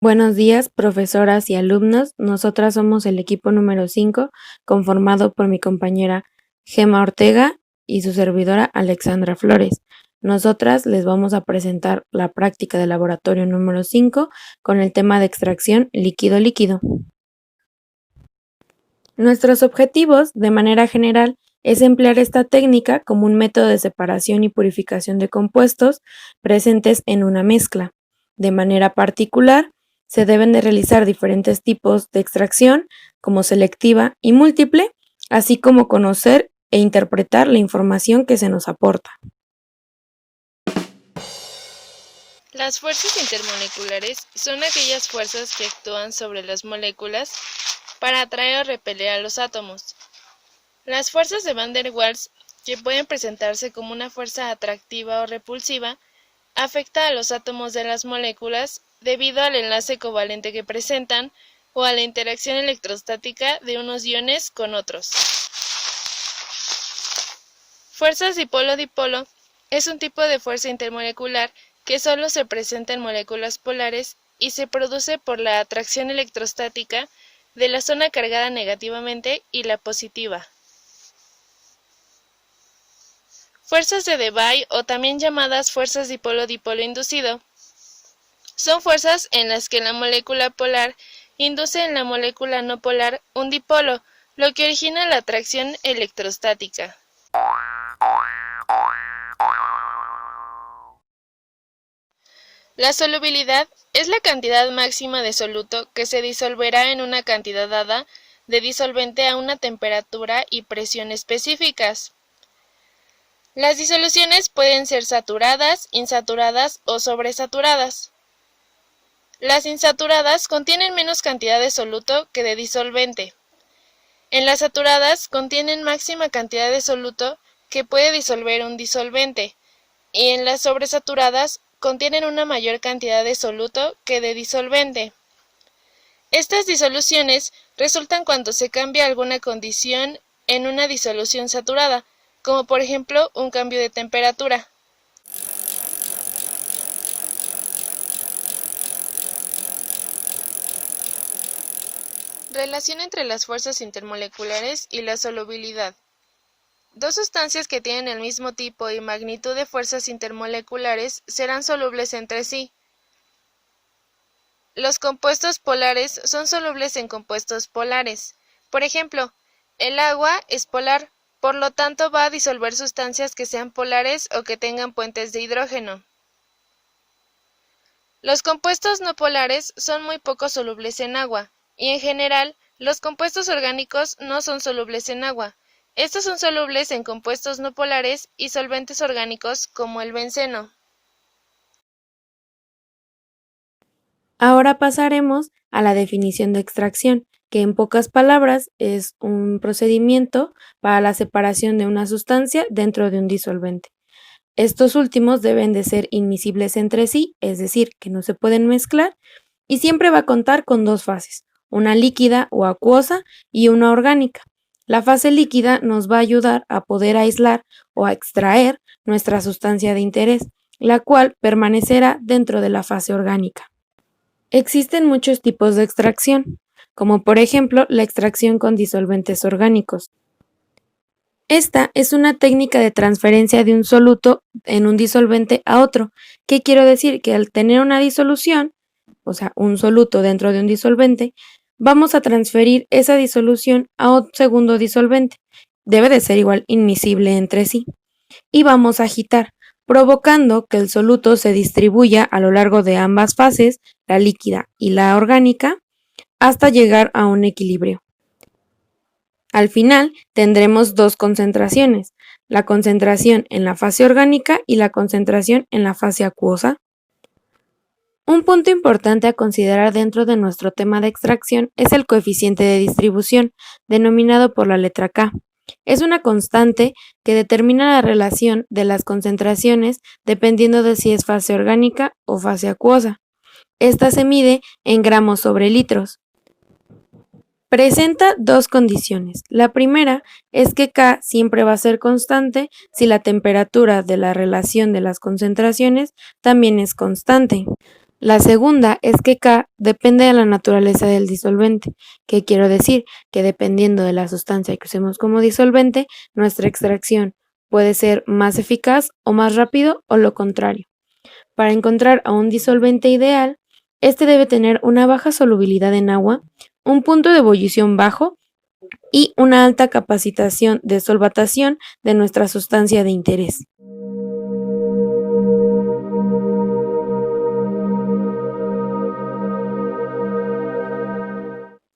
Buenos días, profesoras y alumnos. Nosotras somos el equipo número 5, conformado por mi compañera Gema Ortega y su servidora Alexandra Flores. Nosotras les vamos a presentar la práctica de laboratorio número 5 con el tema de extracción líquido-líquido. Nuestros objetivos, de manera general, es emplear esta técnica como un método de separación y purificación de compuestos presentes en una mezcla. De manera particular, se deben de realizar diferentes tipos de extracción, como selectiva y múltiple, así como conocer e interpretar la información que se nos aporta. Las fuerzas intermoleculares son aquellas fuerzas que actúan sobre las moléculas para atraer o repeler a los átomos. Las fuerzas de Van der Waals, que pueden presentarse como una fuerza atractiva o repulsiva, afecta a los átomos de las moléculas debido al enlace covalente que presentan o a la interacción electrostática de unos iones con otros. Fuerzas dipolo-dipolo es un tipo de fuerza intermolecular que solo se presenta en moléculas polares y se produce por la atracción electrostática de la zona cargada negativamente y la positiva. Fuerzas de Debye, o también llamadas fuerzas dipolo-dipolo inducido, son fuerzas en las que la molécula polar induce en la molécula no polar un dipolo, lo que origina la atracción electrostática. La solubilidad es la cantidad máxima de soluto que se disolverá en una cantidad dada de disolvente a una temperatura y presión específicas. Las disoluciones pueden ser saturadas, insaturadas o sobresaturadas. Las insaturadas contienen menos cantidad de soluto que de disolvente. En las saturadas contienen máxima cantidad de soluto que puede disolver un disolvente, y en las sobresaturadas contienen una mayor cantidad de soluto que de disolvente. Estas disoluciones resultan cuando se cambia alguna condición en una disolución saturada, como por ejemplo un cambio de temperatura. Relación entre las fuerzas intermoleculares y la solubilidad. Dos sustancias que tienen el mismo tipo y magnitud de fuerzas intermoleculares serán solubles entre sí. Los compuestos polares son solubles en compuestos polares. Por ejemplo, el agua es polar, por lo tanto va a disolver sustancias que sean polares o que tengan puentes de hidrógeno. Los compuestos no polares son muy poco solubles en agua, y en general, los compuestos orgánicos no son solubles en agua. Estos son solubles en compuestos no polares y solventes orgánicos como el benceno. Ahora pasaremos a la definición de extracción, que en pocas palabras es un procedimiento para la separación de una sustancia dentro de un disolvente. Estos últimos deben de ser inmiscibles entre sí, es decir, que no se pueden mezclar, y siempre va a contar con dos fases, una líquida o acuosa y una orgánica. La fase líquida nos va a ayudar a poder aislar o a extraer nuestra sustancia de interés, la cual permanecerá dentro de la fase orgánica. Existen muchos tipos de extracción, como por ejemplo la extracción con disolventes orgánicos. Esta es una técnica de transferencia de un soluto en un disolvente a otro. ¿Qué quiero decir? Que al tener una disolución, o sea, un soluto dentro de un disolvente, vamos a transferir esa disolución a un segundo disolvente. Debe de ser igual inmiscible entre sí. Y vamos a agitar, provocando que el soluto se distribuya a lo largo de ambas fases, la líquida y la orgánica, hasta llegar a un equilibrio. Al final tendremos dos concentraciones, la concentración en la fase orgánica y la concentración en la fase acuosa. Un punto importante a considerar dentro de nuestro tema de extracción es el coeficiente de distribución, denominado por la letra K. Es una constante que determina la relación de las concentraciones dependiendo de si es fase orgánica o fase acuosa. Esta se mide en gramos sobre litros. Presenta dos condiciones. La primera es que K siempre va a ser constante si la temperatura de la relación de las concentraciones también es constante. La segunda es que K depende de la naturaleza del disolvente, que quiero decir que dependiendo de la sustancia que usemos como disolvente, nuestra extracción puede ser más eficaz o más rápido o lo contrario. Para encontrar a un disolvente ideal, este debe tener una baja solubilidad en agua, un punto de ebullición bajo y una alta capacitación de solvatación de nuestra sustancia de interés.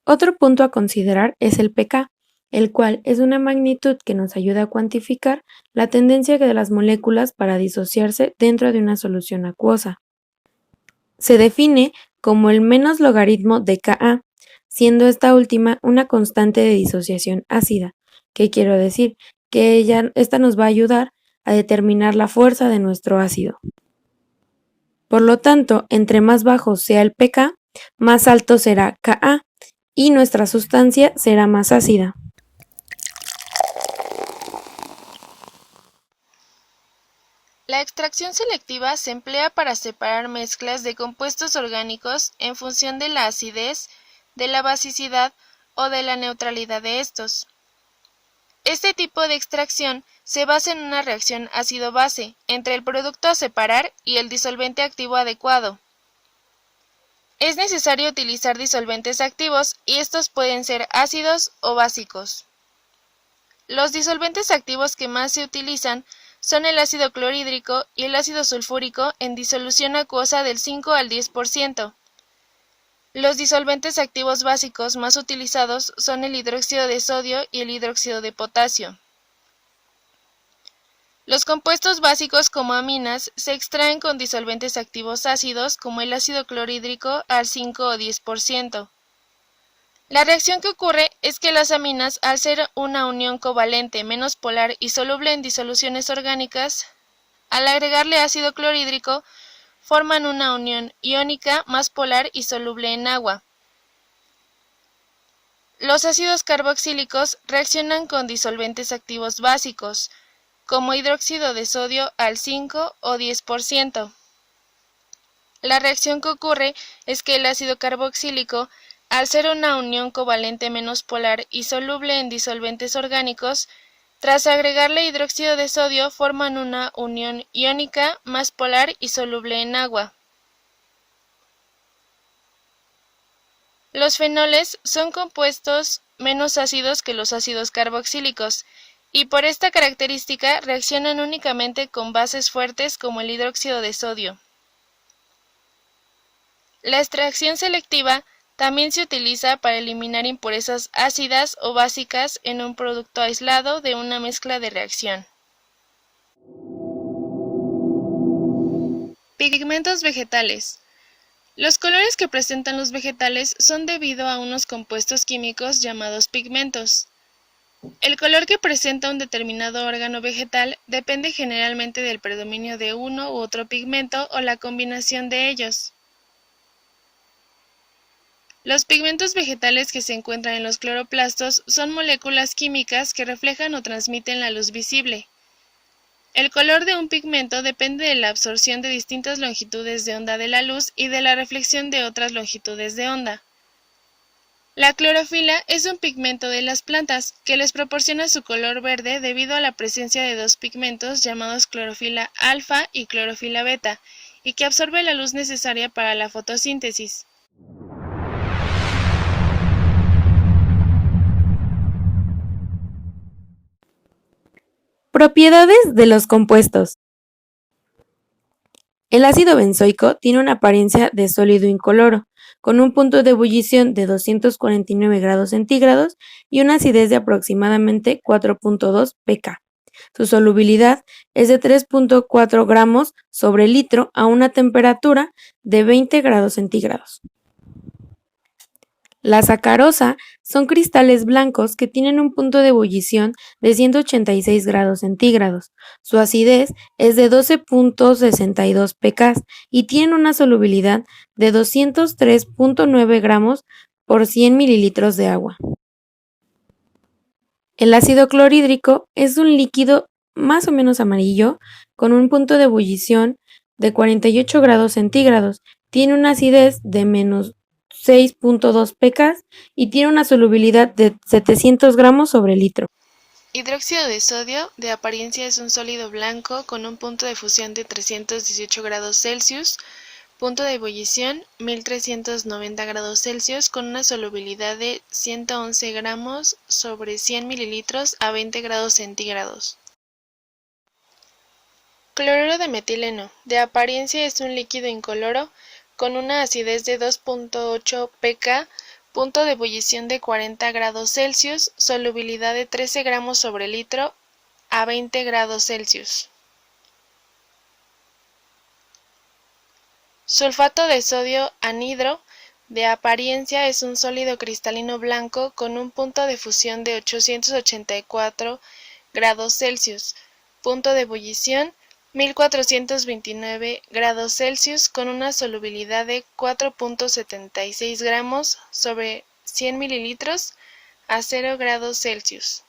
Otro punto a considerar es el pK, el cual es una magnitud que nos ayuda a cuantificar la tendencia de las moléculas para disociarse dentro de una solución acuosa. Se define como el menos logaritmo de Ka, siendo esta última una constante de disociación ácida. ¿Qué quiero decir? Que esta nos va a ayudar a determinar la fuerza de nuestro ácido. Por lo tanto, entre más bajo sea el pK, más alto será Ka y nuestra sustancia será más ácida. La extracción selectiva se emplea para separar mezclas de compuestos orgánicos en función de la acidez, de la basicidad o de la neutralidad de estos. Este tipo de extracción se basa en una reacción ácido-base entre el producto a separar y el disolvente activo adecuado. Es necesario utilizar disolventes activos y estos pueden ser ácidos o básicos. Los disolventes activos que más se utilizan son el ácido clorhídrico y el ácido sulfúrico en disolución acuosa del 5 al 10%. Los disolventes activos básicos más utilizados son el hidróxido de sodio y el hidróxido de potasio. Los compuestos básicos como aminas se extraen con disolventes activos ácidos como el ácido clorhídrico al 5 o 10%. La reacción que ocurre es que las aminas, al ser una unión covalente menos polar y soluble en disoluciones orgánicas, al agregarle ácido clorhídrico, forman una unión iónica más polar y soluble en agua. Los ácidos carboxílicos reaccionan con disolventes activos básicos, como hidróxido de sodio al 5 o 10%. La reacción que ocurre es que el ácido carboxílico, al ser una unión covalente menos polar y soluble en disolventes orgánicos, tras agregarle hidróxido de sodio forman una unión iónica más polar y soluble en agua. Los fenoles son compuestos menos ácidos que los ácidos carboxílicos, y por esta característica reaccionan únicamente con bases fuertes como el hidróxido de sodio. La extracción selectiva también se utiliza para eliminar impurezas ácidas o básicas en un producto aislado de una mezcla de reacción. Pigmentos vegetales. Los colores que presentan los vegetales son debido a unos compuestos químicos llamados pigmentos. El color que presenta un determinado órgano vegetal depende generalmente del predominio de uno u otro pigmento o la combinación de ellos. Los pigmentos vegetales que se encuentran en los cloroplastos son moléculas químicas que reflejan o transmiten la luz visible. El color de un pigmento depende de la absorción de distintas longitudes de onda de la luz y de la reflexión de otras longitudes de onda. La clorofila es un pigmento de las plantas que les proporciona su color verde debido a la presencia de dos pigmentos llamados clorofila alfa y clorofila beta, y que absorbe la luz necesaria para la fotosíntesis. Propiedades de los compuestos. El ácido benzoico tiene una apariencia de sólido incoloro, con un punto de ebullición de 249 grados centígrados y una acidez de aproximadamente 4.2 pK. Su solubilidad es de 3.4 gramos sobre litro a una temperatura de 20 grados centígrados. La sacarosa son cristales blancos que tienen un punto de ebullición de 186 grados centígrados. Su acidez es de 12.62 pK y tienen una solubilidad de 203.9 gramos por 100 mililitros de agua. El ácido clorhídrico es un líquido más o menos amarillo con un punto de ebullición de 48 grados centígrados. tiene una acidez de menos 6.2 pK y tiene una solubilidad de 700 gramos sobre litro. Hidróxido de sodio, de apariencia es un sólido blanco con un punto de fusión de 318 grados Celsius, punto de ebullición 1390 grados Celsius con una solubilidad de 111 gramos sobre 100 mililitros a 20 grados centígrados. Cloruro de metileno, de apariencia es un líquido incoloro con una acidez de 2.8 pK, punto de ebullición de 40 grados Celsius, solubilidad de 13 gramos sobre litro a 20 grados Celsius. Sulfato de sodio anhidro, de apariencia es un sólido cristalino blanco con un punto de fusión de 884 grados Celsius, punto de ebullición 1429 grados Celsius con una solubilidad de 4.76 gramos sobre 100 mililitros a 0 grados Celsius.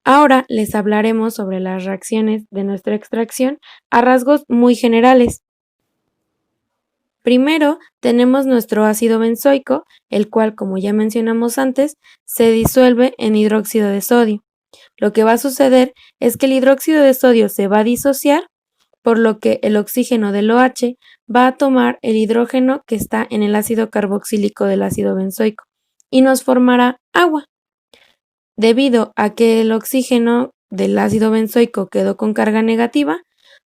Ahora les hablaremos sobre las reacciones de nuestra extracción a rasgos muy generales. Primero tenemos nuestro ácido benzoico, el cual, como ya mencionamos antes, se disuelve en hidróxido de sodio. Lo que va a suceder es que el hidróxido de sodio se va a disociar, por lo que el oxígeno del OH va a tomar el hidrógeno que está en el ácido carboxílico del ácido benzoico y nos formará agua. Debido a que el oxígeno del ácido benzoico quedó con carga negativa,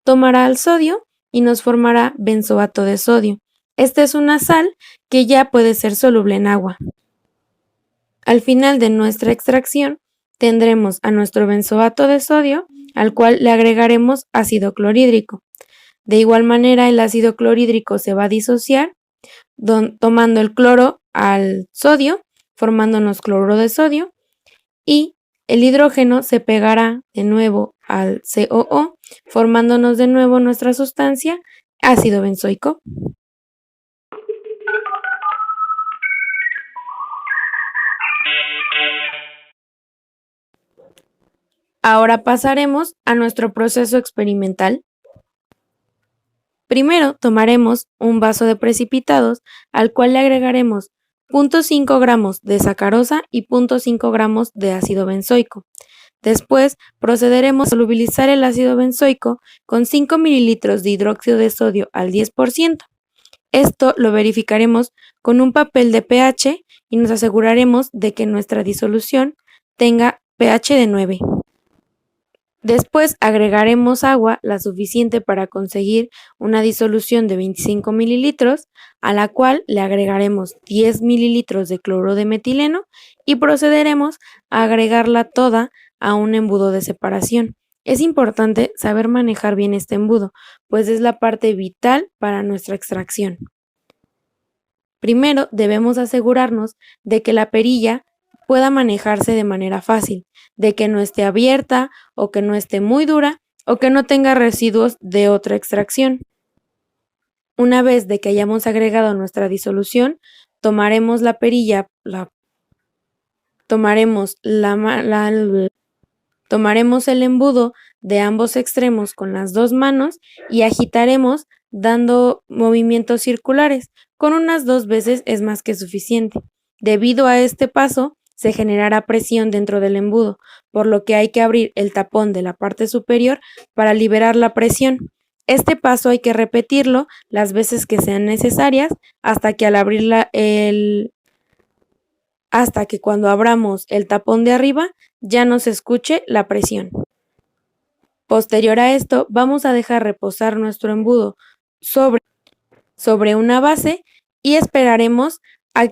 tomará el sodio y nos formará benzoato de sodio. Esta es una sal que ya puede ser soluble en agua. Al final de nuestra extracción, tendremos a nuestro benzoato de sodio, al cual le agregaremos ácido clorhídrico. De igual manera, el ácido clorhídrico se va a disociar, tomando el cloro al sodio, formándonos cloruro de sodio, y el hidrógeno se pegará de nuevo al COO, formándonos de nuevo nuestra sustancia, ácido benzoico. Ahora pasaremos a nuestro proceso experimental. Primero tomaremos un vaso de precipitados al cual le agregaremos 0.5 gramos de sacarosa y 0.5 gramos de ácido benzoico. Después procederemos a solubilizar el ácido benzoico con 5 mililitros de hidróxido de sodio al 10%. Esto lo verificaremos con un papel de pH y nos aseguraremos de que nuestra disolución tenga pH de 9. Después agregaremos agua, la suficiente para conseguir una disolución de 25 mililitros, a la cual le agregaremos 10 mililitros de cloruro de metileno y procederemos a agregarla toda a un embudo de separación. Es importante saber manejar bien este embudo, pues es la parte vital para nuestra extracción. Primero debemos asegurarnos de que la perilla pueda manejarse de manera fácil, de que no esté abierta o que no esté muy dura o que no tenga residuos de otra extracción. Una vez de que hayamos agregado nuestra disolución, tomaremos la perilla, tomaremos el embudo de ambos extremos con las dos manos y agitaremos dando movimientos circulares. Con unas 2 veces es más que suficiente. Debido a este paso, se generará presión dentro del embudo, por lo que hay que abrir el tapón de la parte superior para liberar la presión. Este paso hay que repetirlo las veces que sean necesarias hasta que cuando abramos el tapón de arriba ya no se escuche la presión. Posterior a esto, vamos a dejar reposar nuestro embudo sobre una base y esperaremos a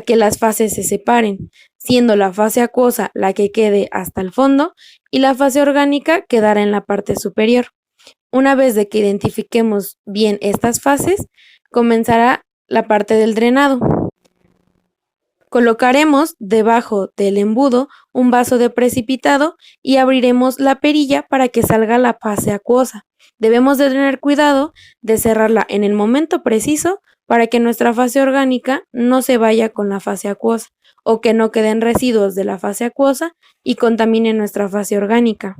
que las fases se separen, siendo la fase acuosa la que quede hasta el fondo y la fase orgánica quedará en la parte superior. Una vez de que identifiquemos bien estas fases, comenzará la parte del drenado. Colocaremos debajo del embudo un vaso de precipitado y abriremos la perilla para que salga la fase acuosa. Debemos de tener cuidado de cerrarla en el momento preciso para que nuestra fase orgánica no se vaya con la fase acuosa o que no queden residuos de la fase acuosa y contaminen nuestra fase orgánica.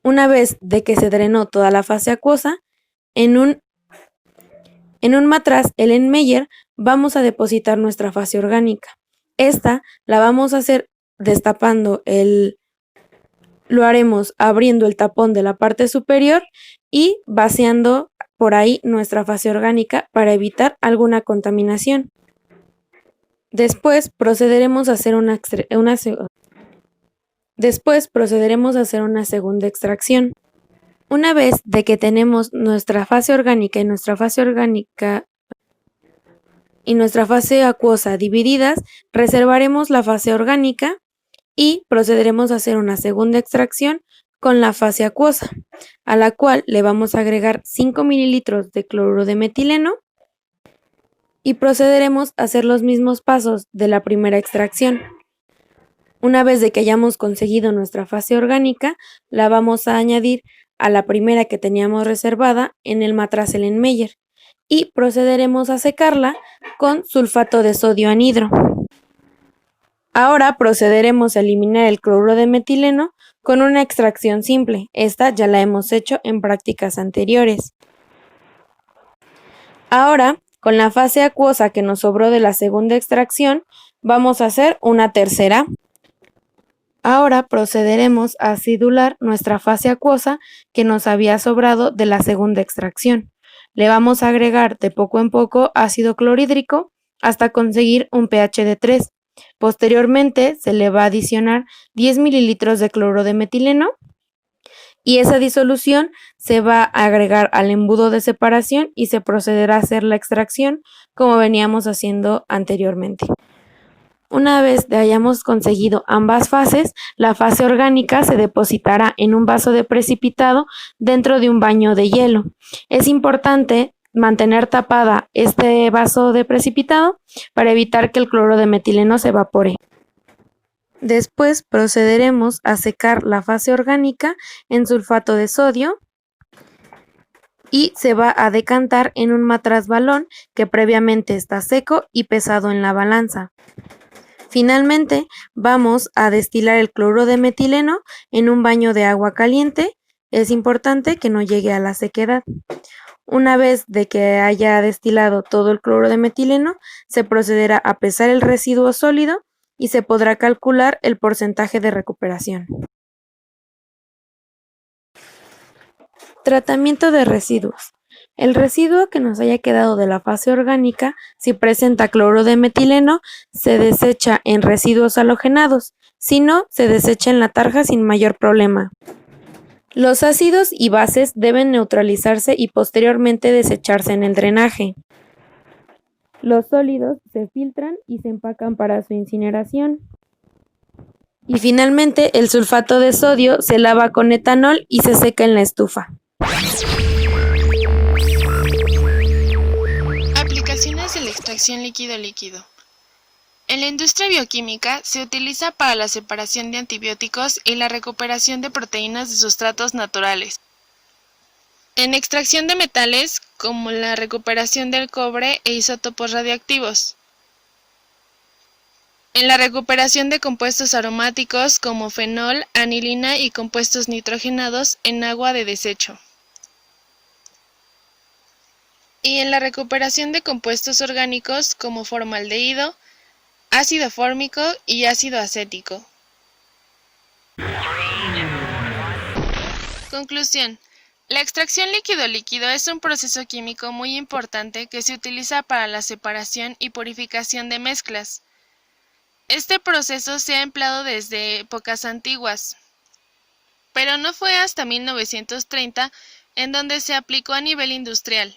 Una vez de que se drenó toda la fase acuosa, en un matraz Erlenmeyer vamos a depositar nuestra fase orgánica. Esta la vamos a hacer destapando lo haremos abriendo el tapón de la parte superior y vaciando por ahí nuestra fase orgánica para evitar alguna contaminación. Después procederemos a hacer una segunda extracción. Una vez de que tenemos nuestra fase orgánica y nuestra fase acuosa divididas, reservaremos la fase orgánica y procederemos a hacer una segunda extracción con la fase acuosa, a la cual le vamos a agregar 5 mililitros de cloruro de metileno y procederemos a hacer los mismos pasos de la primera extracción. Una vez de que hayamos conseguido nuestra fase orgánica, la vamos a añadir a la primera que teníamos reservada en el matraz Erlenmeyer y procederemos a secarla con sulfato de sodio anhidro. Ahora procederemos a eliminar el cloruro de metileno con una extracción simple. Esta ya la hemos hecho en prácticas anteriores. Ahora, con la fase acuosa que nos sobró de la segunda extracción, vamos a hacer una tercera. Ahora procederemos a acidular nuestra fase acuosa que nos había sobrado de la segunda extracción. Le vamos a agregar de poco en poco ácido clorhídrico hasta conseguir un pH de 3. Posteriormente se le va a adicionar 10 mililitros de cloruro de metileno y esa disolución se va a agregar al embudo de separación y se procederá a hacer la extracción como veníamos haciendo anteriormente. Una vez que hayamos conseguido ambas fases, la fase orgánica se depositará en un vaso de precipitado dentro de un baño de hielo. Es importante mantener tapada este vaso de precipitado para evitar que el cloruro de metileno se evapore. Después procederemos a secar la fase orgánica en sulfato de sodio y se va a decantar en un matraz balón que previamente está seco y pesado en la balanza. Finalmente, vamos a destilar el cloruro de metileno en un baño de agua caliente. Es importante que no llegue a la sequedad. Una vez de que haya destilado todo el cloruro de metileno, se procederá a pesar el residuo sólido y se podrá calcular el porcentaje de recuperación. Tratamiento de residuos. El residuo que nos haya quedado de la fase orgánica, si presenta cloruro de metileno, se desecha en residuos halogenados, si no, se desecha en la tarja sin mayor problema. Los ácidos y bases deben neutralizarse y posteriormente desecharse en el drenaje. Los sólidos se filtran y se empacan para su incineración. Y finalmente, el sulfato de sodio se lava con etanol y se seca en la estufa. Aplicaciones de la extracción líquido-líquido. En la industria bioquímica se utiliza para la separación de antibióticos y la recuperación de proteínas de sustratos naturales. En extracción de metales, como la recuperación del cobre e isótopos radioactivos. En la recuperación de compuestos aromáticos como fenol, anilina y compuestos nitrogenados en agua de desecho. Y en la recuperación de compuestos orgánicos como formaldehído, ácido fórmico y ácido acético. Conclusión. La extracción líquido-líquido es un proceso químico muy importante que se utiliza para la separación y purificación de mezclas. Este proceso se ha empleado desde épocas antiguas, pero no fue hasta 1930 en donde se aplicó a nivel industrial.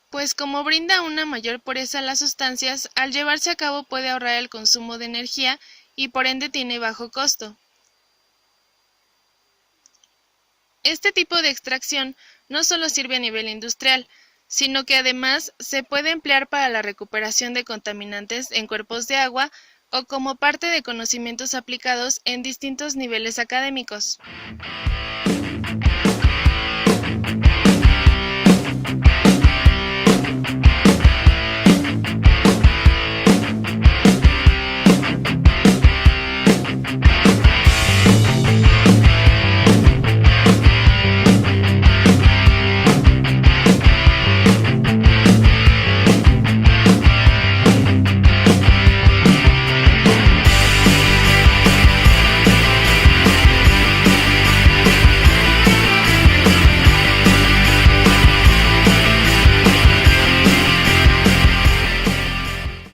Pues como brinda una mayor pureza a las sustancias, al llevarse a cabo puede ahorrar el consumo de energía y por ende tiene bajo costo. Este tipo de extracción no solo sirve a nivel industrial, sino que además se puede emplear para la recuperación de contaminantes en cuerpos de agua o como parte de conocimientos aplicados en distintos niveles académicos.